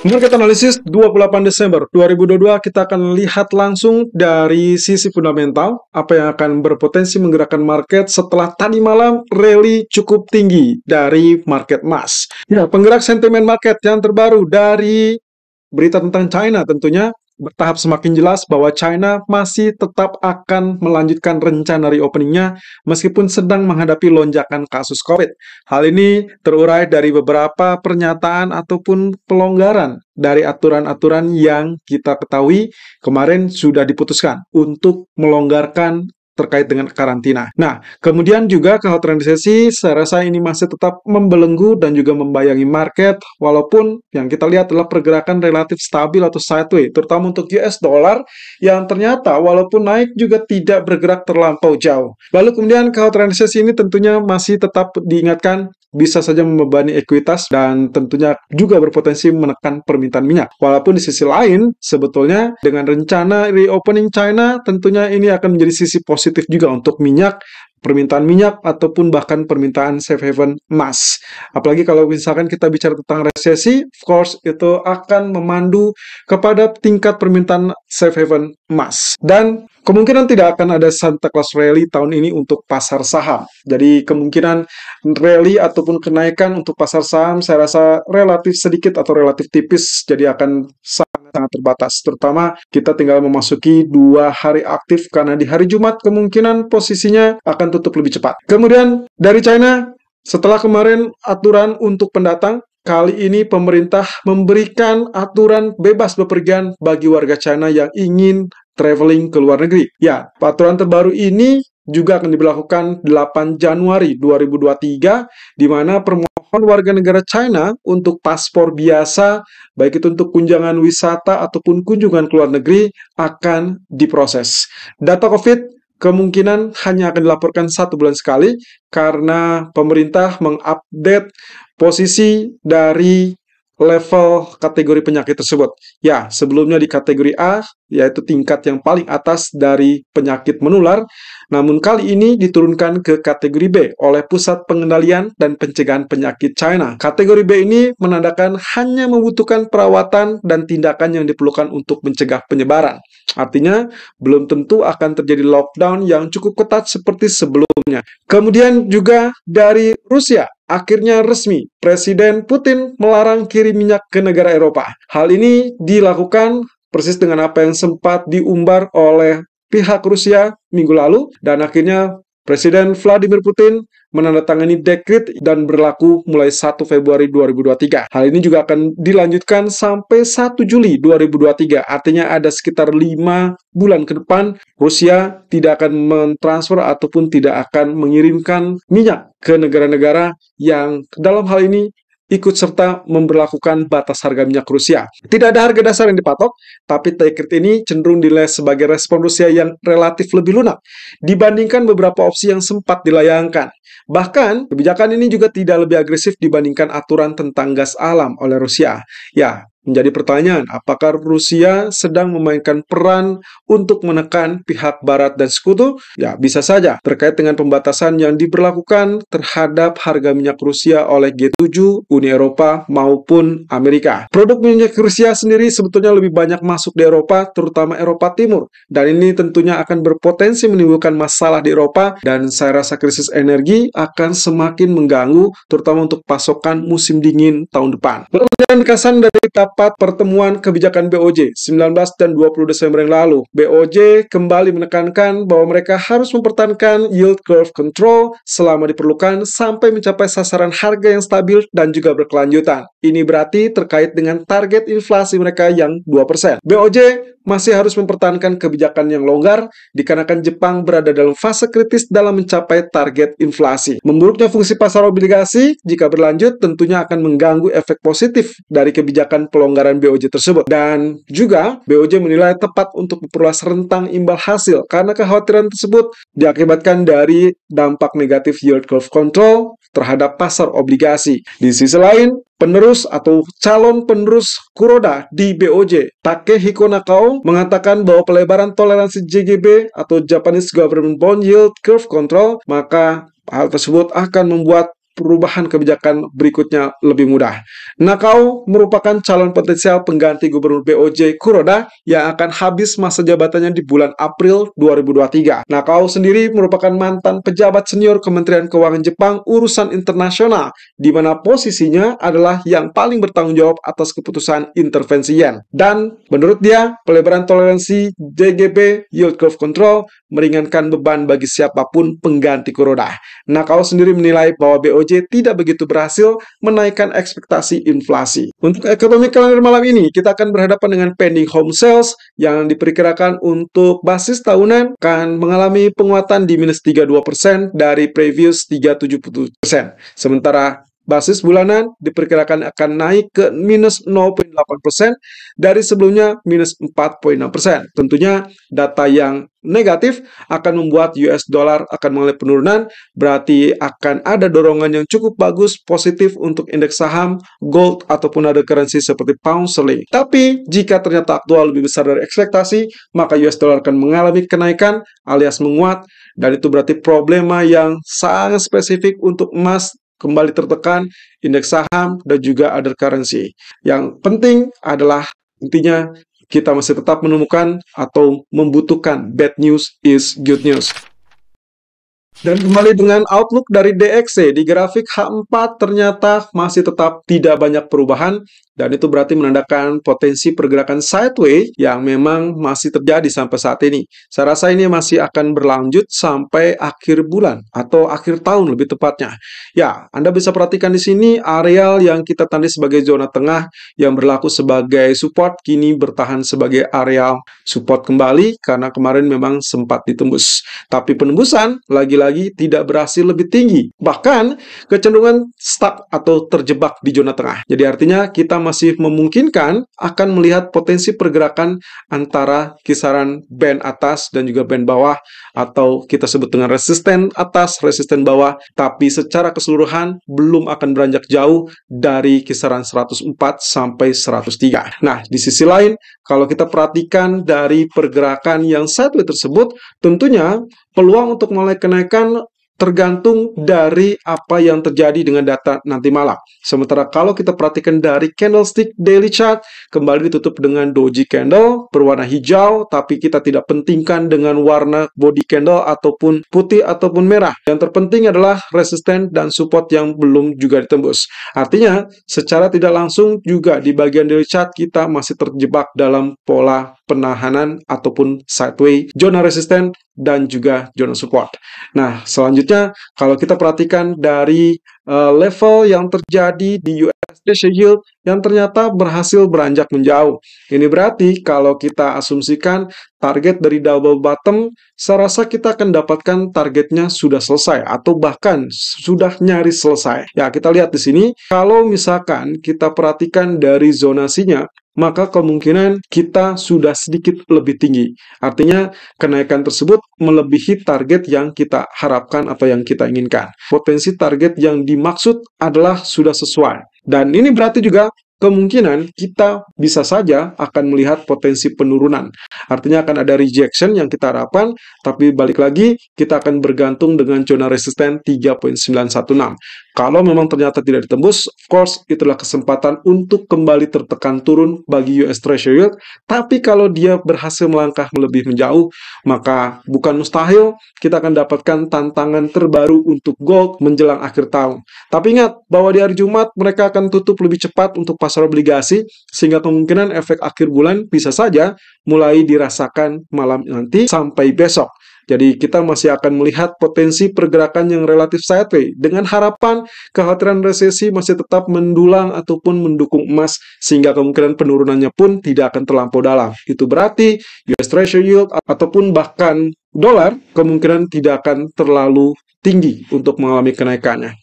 Market analisis 28 Desember 2022 kita akan lihat langsung dari sisi fundamental apa yang akan berpotensi menggerakkan market setelah tadi malam rally cukup tinggi dari market emas. Ya, penggerak sentimen market yang terbaru dari berita tentang China tentunya bertahap semakin jelas bahwa China masih tetap akan melanjutkan rencana reopeningnya meskipun sedang menghadapi lonjakan kasus COVID. Hal ini terurai dari beberapa pernyataan ataupun pelonggaran dari aturan-aturan yang kita ketahui kemarin sudah diputuskan untuk melonggarkan terkait dengan karantina. Nah, kemudian juga kekhawatiran resesi, saya rasa ini masih tetap membelenggu dan juga membayangi market, walaupun yang kita lihat adalah pergerakan relatif stabil atau sideways, terutama untuk US dollar, yang ternyata walaupun naik juga tidak bergerak terlampau jauh. Lalu kemudian kekhawatiran resesi ini tentunya masih tetap diingatkan, bisa saja membebani ekuitas dan tentunya juga berpotensi menekan permintaan minyak. Walaupun di sisi lain, sebetulnya dengan rencana reopening China, tentunya ini akan menjadi sisi positif juga untuk minyak, permintaan minyak, ataupun bahkan permintaan safe haven emas. Apalagi kalau misalkan kita bicara tentang resesi, of course itu akan memandu kepada tingkat permintaan safe haven emas. Dan kemungkinan tidak akan ada Santa Claus Rally tahun ini untuk pasar saham. Jadi kemungkinan rally ataupun kenaikan untuk pasar saham saya rasa relatif sedikit atau relatif tipis, jadi akan sangat terbatas. Terutama kita tinggal memasuki 2 hari aktif karena di hari Jumat kemungkinan posisinya akan tutup lebih cepat. Kemudian dari China, setelah kemarin aturan untuk pendatang, kali ini pemerintah memberikan aturan bebas bepergian bagi warga China yang ingin traveling ke luar negeri. Ya, aturan terbaru ini juga akan diberlakukan 8 Januari 2023, di mana permohonan warga negara China untuk paspor biasa, baik itu untuk kunjungan wisata ataupun kunjungan ke luar negeri, akan diproses. Data COVID kemungkinan hanya akan dilaporkan 1 bulan sekali, karena pemerintah mengupdate posisi dari level kategori penyakit tersebut. Ya, sebelumnya di kategori A, yaitu tingkat yang paling atas dari penyakit menular, namun kali ini diturunkan ke kategori B oleh Pusat Pengendalian dan Pencegahan Penyakit China. Kategori B ini menandakan hanya membutuhkan perawatan dan tindakan yang diperlukan untuk mencegah penyebaran. Artinya, belum tentu akan terjadi lockdown yang cukup ketat seperti sebelumnya. Kemudian juga dari Rusia, akhirnya resmi, Presiden Putin melarang kirim minyak ke negara Eropa. Hal ini dilakukan persis dengan apa yang sempat diumbar oleh pihak Rusia minggu lalu, dan akhirnya Presiden Vladimir Putin menandatangani dekret dan berlaku mulai 1 Februari 2023. Hal ini juga akan dilanjutkan sampai 1 Juli 2023. Artinya ada sekitar 5 bulan ke depan Rusia tidak akan mentransfer ataupun tidak akan mengirimkan minyak ke negara-negara yang dalam hal ini ikut serta memberlakukan batas harga minyak Rusia. Tidak ada harga dasar yang dipatok, tapi dekret ini cenderung dinilai sebagai respon Rusia yang relatif lebih lunak dibandingkan beberapa opsi yang sempat dilayangkan. Bahkan, kebijakan ini juga tidak lebih agresif dibandingkan aturan tentang gas alam oleh Rusia. Ya, menjadi pertanyaan, apakah Rusia sedang memainkan peran untuk menekan pihak Barat dan sekutu? Ya, bisa saja. Terkait dengan pembatasan yang diberlakukan terhadap harga minyak Rusia oleh G7, Uni Eropa, maupun Amerika. Produk minyak Rusia sendiri sebetulnya lebih banyak masuk di Eropa, terutama Eropa Timur. Dan ini tentunya akan berpotensi menimbulkan masalah di Eropa, dan saya rasa krisis energi akan semakin mengganggu, terutama untuk pasokan musim dingin tahun depan. Dan kesan dari rapat pertemuan kebijakan BOJ 19 dan 20 Desember yang lalu, BOJ kembali menekankan bahwa mereka harus mempertahankan yield curve control selama diperlukan sampai mencapai sasaran harga yang stabil dan juga berkelanjutan. Ini berarti terkait dengan target inflasi mereka yang 2%. BOJ masih harus mempertahankan kebijakan yang longgar dikarenakan Jepang berada dalam fase kritis dalam mencapai target inflasi. Memburuknya fungsi pasar obligasi jika berlanjut tentunya akan mengganggu efek positif dari kebijakan pelonggaran BOJ tersebut. Dan juga BOJ menilai tepat untuk memperluas rentang imbal hasil karena kekhawatiran tersebut diakibatkan dari dampak negatif yield curve control terhadap pasar obligasi. Di sisi lain, penerus atau calon penerus Kuroda di BOJ, Takehiko Nakao, mengatakan bahwa pelebaran toleransi JGB atau Japanese Government Bond Yield Curve Control, maka hal tersebut akan membuat perubahan kebijakan berikutnya lebih mudah. Nakao merupakan calon potensial pengganti Gubernur BOJ Kuroda yang akan habis masa jabatannya di bulan April 2023. Nakao sendiri merupakan mantan pejabat senior Kementerian Keuangan Jepang urusan internasional, di mana posisinya adalah yang paling bertanggung jawab atas keputusan intervensi yen. Dan menurut dia, pelebaran toleransi JGB Yield Curve Control meringankan beban bagi siapapun pengganti Kuroda. Nakao sendiri menilai bahwa BOJ tidak begitu berhasil menaikkan ekspektasi inflasi. Untuk ekonomi kalender malam ini, kita akan berhadapan dengan pending home sales yang diperkirakan untuk basis tahunan akan mengalami penguatan di minus 32% dari previous 3,77%. Sementara basis bulanan diperkirakan akan naik ke minus 0,8% dari sebelumnya minus 4,6%. Tentunya data yang negatif akan membuat US dollar akan mengalami penurunan, berarti akan ada dorongan yang cukup bagus positif untuk indeks saham, gold, ataupun ada currency seperti pound sterling. Tapi jika ternyata aktual lebih besar dari ekspektasi, maka US dollar akan mengalami kenaikan alias menguat, dan itu berarti problema yang sangat spesifik untuk emas kembali tertekan, indeks saham, dan juga other currency. Yang penting adalah intinya kita masih tetap menemukan atau membutuhkan bad news is good news. Dan kembali dengan outlook dari DXY, di grafik H4 ternyata masih tetap tidak banyak perubahan, dan itu berarti menandakan potensi pergerakan sideways yang memang masih terjadi sampai saat ini. Saya rasa ini masih akan berlanjut sampai akhir bulan atau akhir tahun lebih tepatnya. Ya, Anda bisa perhatikan di sini areal yang kita tandai sebagai zona tengah yang berlaku sebagai support kini bertahan sebagai areal support kembali karena kemarin memang sempat ditembus. Tapi penembusan lagi-lagi tidak berhasil lebih tinggi. Bahkan kecenderungan stuck atau terjebak di zona tengah. Jadi artinya kita masih memungkinkan akan melihat potensi pergerakan antara kisaran band atas dan juga band bawah, atau kita sebut dengan resisten atas, resisten bawah, tapi secara keseluruhan belum akan beranjak jauh dari kisaran 104 sampai 103. Nah, di sisi lain, kalau kita perhatikan dari pergerakan yang sideways tersebut, tentunya peluang untuk mulai kenaikan tergantung dari apa yang terjadi dengan data nanti malam. Sementara kalau kita perhatikan dari candlestick daily chart, kembali ditutup dengan doji candle berwarna hijau, tapi kita tidak pentingkan dengan warna body candle ataupun putih ataupun merah. Yang terpenting adalah resisten dan support yang belum juga ditembus. Artinya, secara tidak langsung juga di bagian daily chart kita masih terjebak dalam pola penahanan ataupun sideways, zona resisten dan juga zona support. Nah, selanjutnya kalau kita perhatikan dari level yang terjadi di US Treasury Yield yang ternyata berhasil beranjak menjauh. Ini berarti kalau kita asumsikan target dari double bottom, saya rasa kita akan dapatkan targetnya sudah selesai atau bahkan sudah nyaris selesai. Ya, kita lihat di sini, kalau misalkan kita perhatikan dari zonasinya, maka kemungkinan kita sudah sedikit lebih tinggi. Artinya, kenaikan tersebut melebihi target yang kita harapkan atau yang kita inginkan. Potensi target yang dimaksud adalah sudah sesuai. Dan ini berarti juga kemungkinan kita bisa saja akan melihat potensi penurunan. Artinya akan ada rejection yang kita harapkan, tapi balik lagi kita akan bergantung dengan zona resisten 3.916. Kalau memang ternyata tidak ditembus, of course itulah kesempatan untuk kembali tertekan turun bagi US Treasury Yield. Tapi kalau dia berhasil melangkah lebih menjauh, maka bukan mustahil kita akan dapatkan tantangan terbaru untuk gold menjelang akhir tahun. Tapi ingat bahwa di hari Jumat mereka akan tutup lebih cepat untuk pasar obligasi, sehingga kemungkinan efek akhir bulan bisa saja mulai dirasakan malam nanti sampai besok. Jadi kita masih akan melihat potensi pergerakan yang relatif sideways dengan harapan kekhawatiran resesi masih tetap mendulang ataupun mendukung emas, sehingga kemungkinan penurunannya pun tidak akan terlampau dalam. Itu berarti US Treasury Yield ataupun bahkan dolar kemungkinan tidak akan terlalu tinggi untuk mengalami kenaikannya.